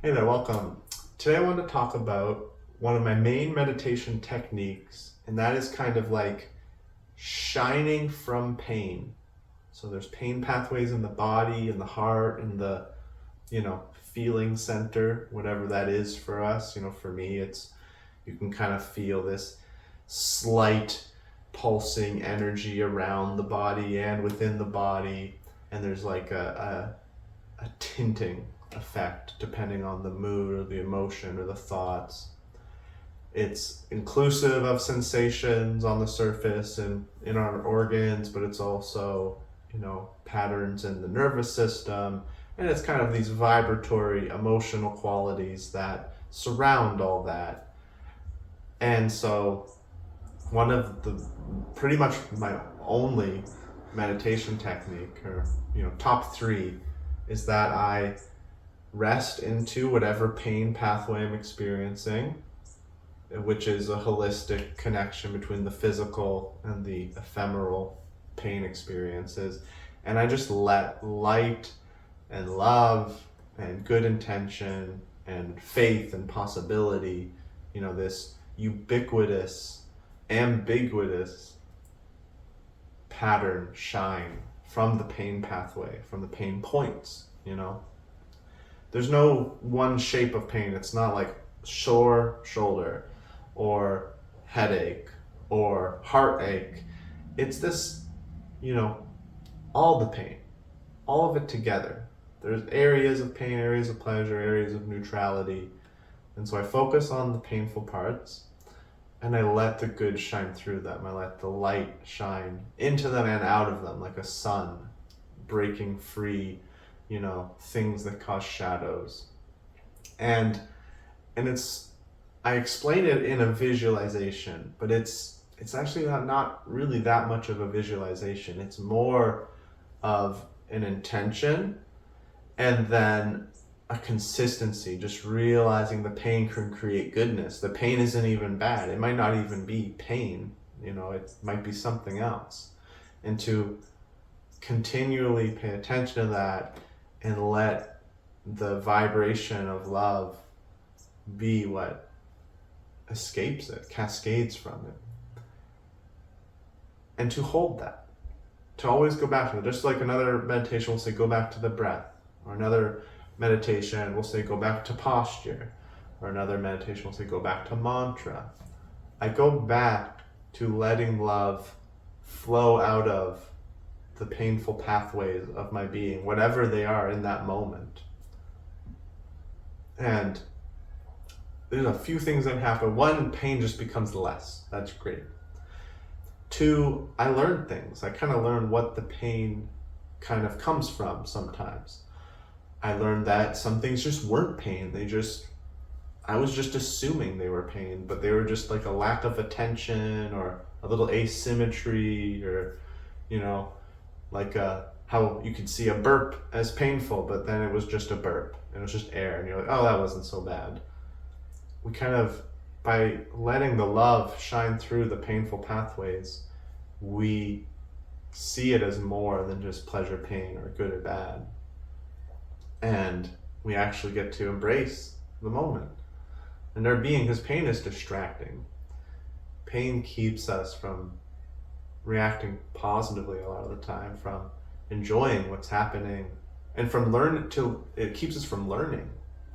Hey there, welcome. Today I want to talk about one of my main meditation techniques, and that is kind of like shining from pain. So there's pain pathways in the body, in the heart, in the, feeling center, whatever that is for us. For me, you can kind of feel this slight pulsing energy around the body and within the body, and there's like a tinting effect depending on the mood or the emotion or the thoughts. It's inclusive of sensations on the surface and in our organs, but it's also, patterns in the nervous system. And it's kind of these vibratory emotional qualities that surround all that. And so one of the pretty much my only meditation technique, or top three, is that I rest into whatever pain pathway I'm experiencing, which is a holistic connection between the physical and the ephemeral pain experiences. And I just let light and love and good intention and faith and possibility, this ubiquitous, ambiguous pattern shine from the pain pathway, from the pain points. There's no one shape of pain. It's not like sore shoulder or headache or heartache. It's this, all the pain, all of it together. There's areas of pain, areas of pleasure, areas of neutrality. And so I focus on the painful parts and I let the good shine through them. I let the light shine into them and out of them like a sun breaking free, things that cause shadows. And I explain it in a visualization, but it's actually not really that much of a visualization. It's more of an intention and then a consistency, just realizing the pain can create goodness. The pain isn't even bad. It might not even be pain, it might be something else. And to continually pay attention to that and let the vibration of love be what escapes it, cascades from it. And to hold that, to always go back to it. Just like another meditation will say, go back to the breath. Or another meditation will say, go back to posture. Or another meditation will say, go back to mantra. I go back to letting love flow out of the painful pathways of my being, whatever they are in that moment. And there's a few things that happen. One, pain just becomes less. That's great. Two, I learn things. I kind of learn what the pain kind of comes from sometimes. I learned that some things just weren't pain. I was just assuming they were pain, but they were just like a lack of attention or a little asymmetry, or, like how you could see a burp as painful, but then it was just a burp and it was just air, and you're like, oh, that wasn't so bad. We kind of, by letting the love shine through the painful pathways, we see it as more than just pleasure, pain, or good or bad. And we actually get to embrace the moment and our being, because pain is distracting. Pain keeps us from reacting positively a lot of the time, from enjoying what's happening, and it keeps us from learning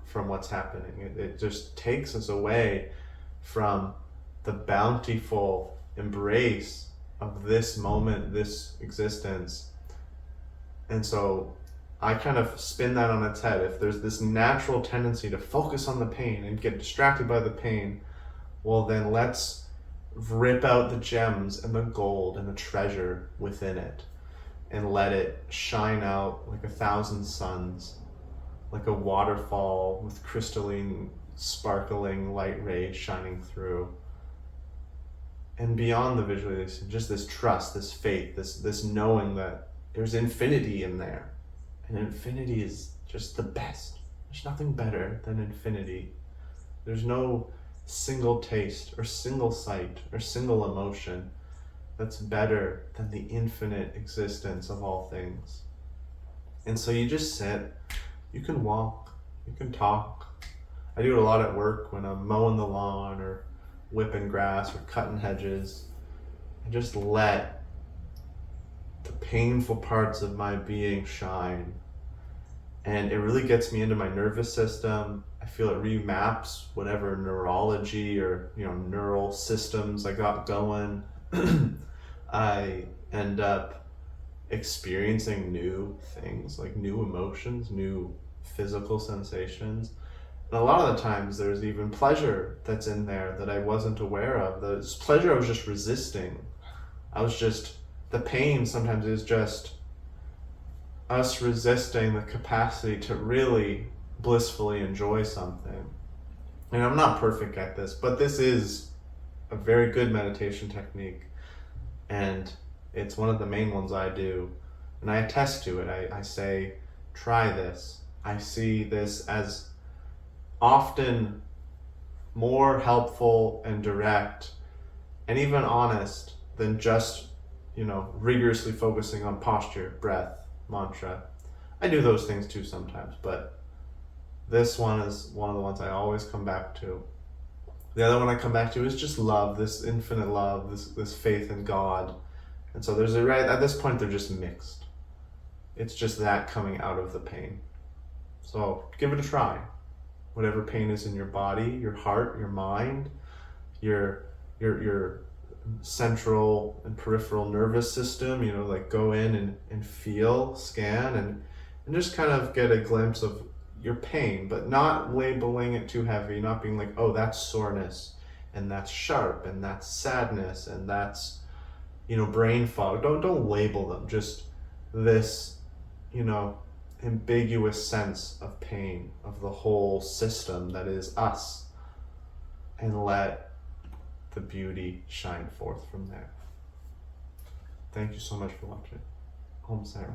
from what's happening. It just takes us away from the bountiful embrace of this moment, this existence. And so I kind of spin that on its head. If there's this natural tendency to focus on the pain and get distracted by the pain, well, then let's rip out the gems and the gold and the treasure within it and let it shine out like 1,000 suns, like a waterfall with crystalline, sparkling light rays shining through. And beyond the visualization, just this trust, this faith, this knowing that there's infinity in there. And infinity is just the best. There's nothing better than infinity. There's no single taste or single sight or single emotion that's better than the infinite existence of all things. And so you just sit, you can walk, you can talk, I do it a lot at work when I'm mowing the lawn or whipping grass or cutting hedges. I just let the painful parts of my being shine. And it really gets me into my nervous system. I feel it remaps whatever neurology or neural systems I got going. I end up experiencing new things, like new emotions, new physical sensations. And a lot of the times there's even pleasure that's in there that I wasn't aware of. The pleasure I was just resisting. The pain sometimes is just us resisting the capacity to really blissfully enjoy something. And I'm not perfect at this, but this is a very good meditation technique. And it's one of the main ones I do. And I attest to it. I say, try this. I see this as often more helpful and direct and even honest than just, rigorously focusing on posture, breath, mantra. I do those things too sometimes, but this one is one of the ones I always come back to. The other one I come back to is just love, this infinite love, this faith in God. And so at this point they're just mixed. It's just that coming out of the pain. So give it a try. Whatever pain is in your body, your heart, your mind, your central and peripheral nervous system, go in and feel, scan, and just kind of get a glimpse of your pain, but not labeling it too heavy, not being like, oh, that's soreness, and that's sharp, and that's sadness, and that's, brain fog. Don't label them. Just this, ambiguous sense of pain, of the whole system that is us, and let the beauty shine forth from there. Thank you so much for watching. Om Sarah.